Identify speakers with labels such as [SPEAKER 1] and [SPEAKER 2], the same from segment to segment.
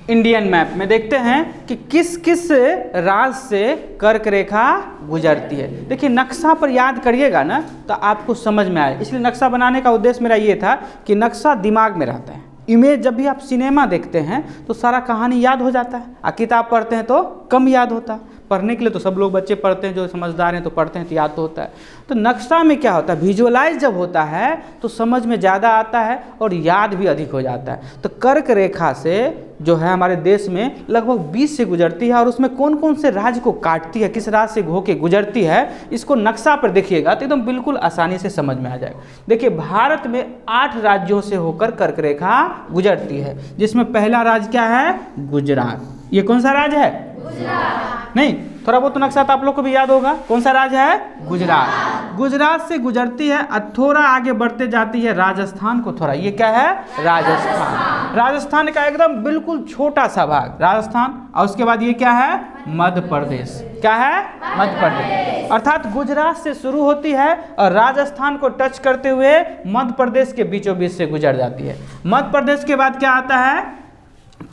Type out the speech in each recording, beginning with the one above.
[SPEAKER 1] Indian map में देखते हैं कि किस किस राज से कर्क रेखा गुजरती है। देखिए नक्शा पर याद करिएगा ना तो आपको समझ में आए, इसलिए नक्शा बनाने का उद्देश्य मेरा ये था कि नक्शा दिमाग में रहता है। इमेज जब भी आप सिनेमा देखते हैं तो सारा कहानी याद हो जाता है, और किताब पढ़ते हैं तो कम याद होता है। पढ़ने के लिए तो सब लोग बच्चे पढ़ते हैं, जो समझदार हैं तो पढ़ते हैं तो याद तो होता है। तो नक्शा में क्या होता है, विजुअलाइज जब होता है तो समझ में ज़्यादा आता है और याद भी अधिक हो जाता है। तो कर्क रेखा से जो है हमारे देश में लगभग 20 से गुजरती है, और उसमें कौन कौन से राज्य को काटती है, किस राज्य से होके गुजरती है, इसको नक्शा पर देखिएगा तो एकदम बिल्कुल आसानी से समझ में आ जाएगा। देखिए भारत में 8 राज्यों से होकर कर्क रेखा गुजरती है, जिसमें पहला राज्य क्या है, गुजरात। ये कौन सा राज्य है, नहीं, थोड़ा बहुत नक्शा तो आप लोग को भी याद होगा। कौन सा राज्य है, गुजरात। गुजरात से गुजरती है और थोड़ा आगे बढ़ते जाती है राजस्थान को, थोड़ा ये क्या है, राजस्थान। राजस्थान का एकदम बिल्कुल छोटा सा भाग राजस्थान, और उसके बाद ये क्या है, मध्य प्रदेश। क्या है, मध्य प्रदेश। अर्थात गुजरात से शुरू होती है और राजस्थान को टच करते हुए मध्य प्रदेश के बीचों बीच से गुजर जाती है। मध्य प्रदेश के बाद क्या आता है,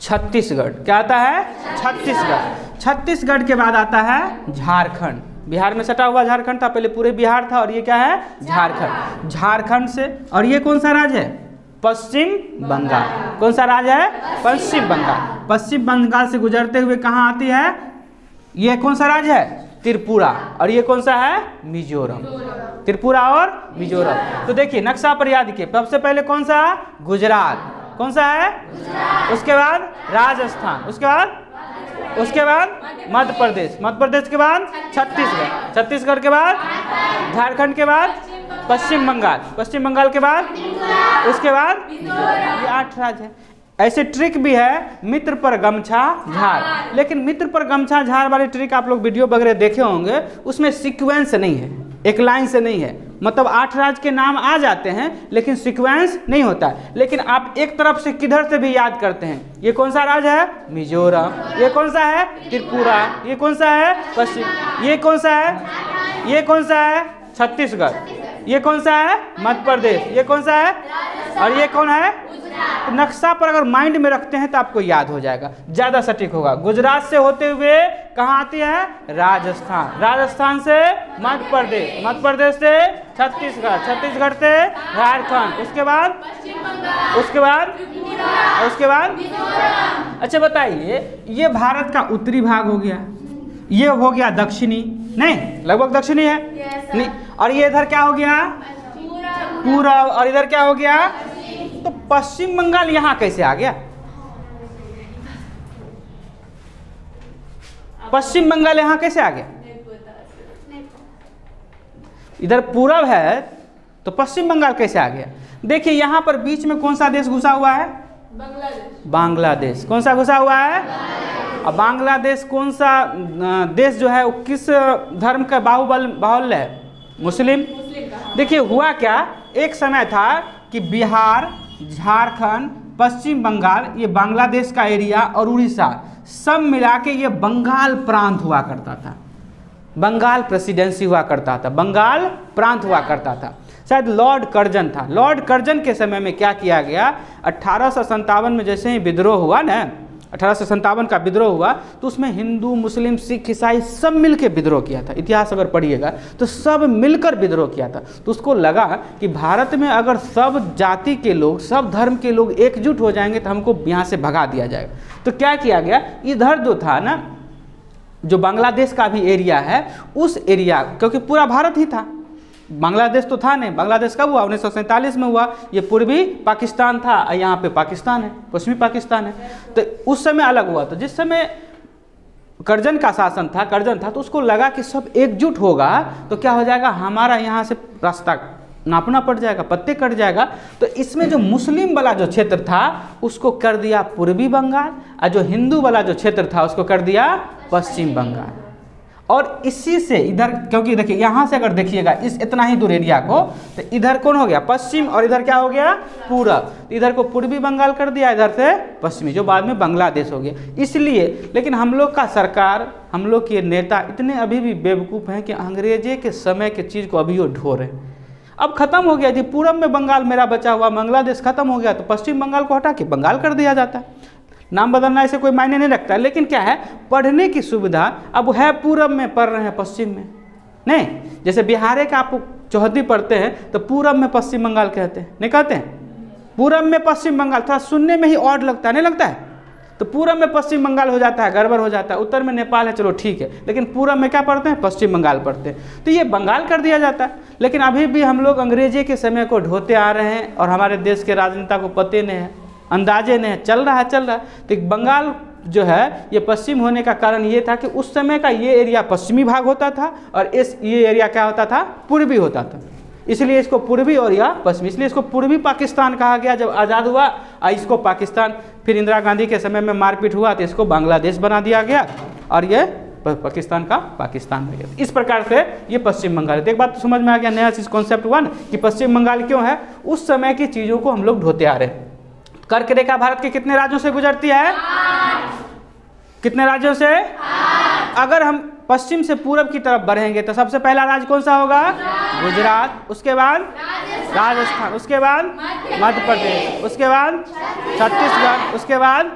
[SPEAKER 1] छत्तीसगढ़। क्या आता है, छत्तीसगढ़। छत्तीसगढ़ के बाद आता है झारखंड। बिहार में सटा हुआ झारखंड था, पहले पूरे बिहार था, और ये क्या है, झारखंड। झारखंड से, और ये कौन सा राज्य है, पश्चिम बंगाल। कौन सा राज्य है, पश्चिम बंगाल। पश्चिम बंगाल से गुजरते हुए कहाँ आती है, ये कौन सा राज्य है, त्रिपुरा। और ये कौन सा है, मिजोरम। त्रिपुरा और मिजोरम। तो देखिए नक्शा पर याद किए, सबसे पहले कौन सा, गुजरात। कौन सा है, उसके बाद राजस्थान, उसके बाद मध्य प्रदेश, मध्य प्रदेश के बाद छत्तीसगढ़, छत्तीसगढ़ के बाद झारखंड, के बाद पश्चिम बंगाल, पश्चिम बंगाल के बाद उसके बाद ये 8 राज्य है। ऐसे ट्रिक भी है, मित्र पर गमछा झाड़। लेकिन मित्र पर गमछा झाड़ वाली ट्रिक आप लोग वीडियो वगैरह देखे होंगे, उसमें सीक्वेंस नहीं है, एक लाइन से नहीं है। मतलब 8 राज्य के नाम आ जाते हैं लेकिन सीक्वेंस नहीं होता है। लेकिन आप एक तरफ से किधर से भी याद करते हैं, ये कौन सा राज्य है, मिजोरम। ये कौन सा है, त्रिपुरा। ये कौन सा है, पश्चिम। ये कौन सा है, ये कौन सा है, छत्तीसगढ़। ये कौन सा है, मध्य प्रदेश। ये कौन सा है, और ये कौन है। नक्शा पर अगर माइंड में रखते हैं तो आपको याद हो जाएगा, ज़्यादा सटीक होगा। गुजरात से होते हुए कहाँ आती है, राजस्थान। राजस्थान से मध्य प्रदेश, मध्य प्रदेश से छत्तीसगढ़, छत्तीसगढ़ से झारखंड, उसके बाद अच्छा बताइए, ये भारत का उत्तरी भाग हो गया, ये हो गया दक्षिणी, नहीं लगभग दक्षिणी है, नहीं। और ये इधर क्या हो गया, पूरब। और इधर क्या हो गया, तो पश्चिम बंगाल यहाँ कैसे आ गया, पश्चिम बंगाल यहाँ कैसे आ गया। इधर पूरब है तो पश्चिम बंगाल कैसे आ गया। देखिए यहाँ पर बीच में कौन सा देश घुसा हुआ है, बांग्लादेश। कौन सा घुसा हुआ है, और बांग्लादेश कौन सा देश जो है वो किस धर्म का बाहुल्य है, मुस्लिम। देखिए हुआ क्या, एक समय था कि बिहार, झारखंड, पश्चिम बंगाल, ये बांग्लादेश का एरिया और उड़ीसा सब मिला के ये बंगाल प्रांत हुआ करता था, बंगाल प्रेसिडेंसी हुआ करता था, बंगाल प्रांत हुआ करता था। शायद लॉर्ड कर्जन था। लॉर्ड कर्जन के समय में क्या किया गया, 1857 में जैसे ही विद्रोह हुआ ना, 1857 का विद्रोह हुआ, तो उसमें हिंदू, मुस्लिम, सिख, ईसाई सब मिलकर विद्रोह किया था। इतिहास अगर पढ़िएगा तो सब मिलकर विद्रोह किया था। तो उसको लगा कि भारत में अगर सब जाति के लोग, सब धर्म के लोग एकजुट हो जाएंगे तो हमको यहाँ से भगा दिया जाएगा। तो क्या किया गया, इधर जो था ना, जो बांग्लादेश का भी एरिया है, उस एरिया, क्योंकि पूरा भारत ही था, बांग्लादेश तो था नहीं। बांग्लादेश कब हुआ, 1947 में हुआ। ये पूर्वी पाकिस्तान था, यहाँ पे पाकिस्तान है, पश्चिमी पाकिस्तान है। तो उस समय अलग हुआ। तो जिस समय कर्जन का शासन था, कर्जन था, तो उसको लगा कि सब एकजुट होगा तो क्या हो जाएगा, हमारा यहाँ से रास्ता नापना पड़ जाएगा, पत्ते कट जाएगा। तो इसमें जो मुस्लिम वाला जो क्षेत्र था उसको कर दिया पूर्वी बंगाल, और जो हिंदू वाला जो क्षेत्र था उसको कर दिया पश्चिम बंगाल। और इसी से इधर, क्योंकि देखिए यहाँ से अगर देखिएगा इस इतना ही दूर एरिया को, तो इधर कौन हो गया, पश्चिम, और इधर क्या हो गया, पूरब। इधर को पूर्वी बंगाल कर दिया, इधर से पश्चिमी, जो बाद में बांग्लादेश हो गया। इसलिए, लेकिन हम लोग का सरकार, हम लोग के नेता इतने अभी भी बेवकूफ़ हैं कि अंग्रेजे के समय के चीज़ को अभी वो ढो रहे हैं। अब खत्म हो गया जी, पूरब में बंगाल मेरा बचा हुआ, बांग्लादेश खत्म हो गया तो पश्चिम बंगाल को हटा के बंगाल कर दिया जाता है। नाम बदलना ऐसे कोई मायने नहीं रखता, लेकिन क्या है, पढ़ने की सुविधा अब है पूरब में, पढ़ रहे हैं पश्चिम में नहीं। जैसे बिहार का आप चौहदी पढ़ते हैं तो पूरब में पश्चिम बंगाल कहते हैं, नहीं कहते हैं? पूरब में पश्चिम बंगाल, थोड़ा सुनने में ही ऑड लगता है, नहीं लगता है? तो पूरब में पश्चिम बंगाल हो जाता है, गड़बड़ हो जाता है। उत्तर में नेपाल है, चलो ठीक है, लेकिन पूरब में क्या पढ़ते हैं? पश्चिम बंगाल पढ़ते हैं। तो ये बंगाल कर दिया जाता है। लेकिन अभी भी हम लोग अंग्रेजी के समय को ढोते आ रहे हैं और हमारे देश के राजनेता को पते नहीं है, अंदाजे नहीं है, चल रहा है। तो बंगाल जो है ये पश्चिम होने का कारण ये था कि उस समय का ये एरिया पश्चिमी भाग होता था और ये एरिया क्या होता था? पूर्वी होता था। इसलिए इसको पूर्वी और या पश्चिमी, इसलिए इसको पूर्वी पाकिस्तान कहा गया जब आज़ाद हुआ। इसको पाकिस्तान, फिर इंदिरा गांधी के समय में मारपीट हुआ तो इसको बांग्लादेश बना दिया गया और ये पाकिस्तान का पाकिस्तान में गया। इस प्रकार से ये पश्चिम बंगाल है। तो एक बात तो समझ में आ गया, नया चीज़ कॉन्सेप्ट हुआ ना कि पश्चिम बंगाल क्यों है? उस समय की चीज़ों को हम लोग ढोते आ रहे हैं। कर्क रेखा भारत के कितने राज्यों से गुजरती है? कितने राज्यों से? अगर हम पश्चिम से पूरब की तरफ बढ़ेंगे तो सबसे पहला राज्य कौन सा होगा? गुजरात, उसके बाद राजस्थान, उसके बाद मध्य प्रदेश, उसके बाद छत्तीसगढ़, उसके बाद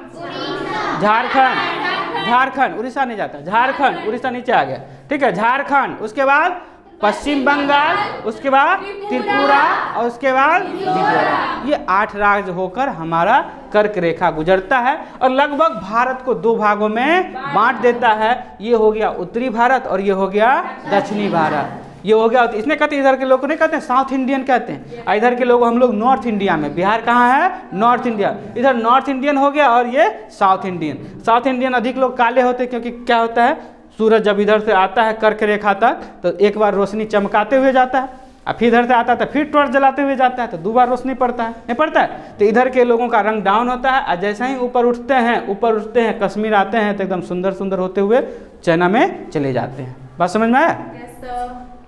[SPEAKER 1] झारखंड, उड़ीसा नहीं जाता, झारखंड, उड़ीसा नीचे आ गया, ठीक है, झारखंड, उसके बाद पश्चिम बंगाल, उसके बाद त्रिपुरा और उसके बाद त्रिपुरा। ये 8 राज्य होकर हमारा कर्क रेखा गुजरता है और लगभग भारत को 2 भागों में बांट देता है। ये हो गया उत्तरी भारत और ये हो गया दक्षिणी भारत। ये हो गया, इसने कहते हैं, इधर के लोग को नहीं कहते हैं, साउथ इंडियन कहते हैं। इधर के लोग हम लोग नॉर्थ इंडिया में, बिहार कहाँ है? North India. इधर नॉर्थ इंडियन हो गया और ये साउथ इंडियन। साउथ इंडियन अधिक लोग काले होते हैं क्योंकि क्या होता है, सूरज जब इधर से आता है कर्क रेखा तक तो एक बार रोशनी चमकाते हुए जाता है और फिर इधर से आता है तो फिर टॉर्च जलाते हुए जाता है तो 2 बार रोशनी पड़ता है, नहीं पड़ता है? तो इधर के लोगों का रंग डाउन होता है और जैसे ही ऊपर उठते हैं कश्मीर आते हैं तो एकदम सुंदर सुंदर होते हुए चाइना में चले जाते हैं। बात समझ में आया?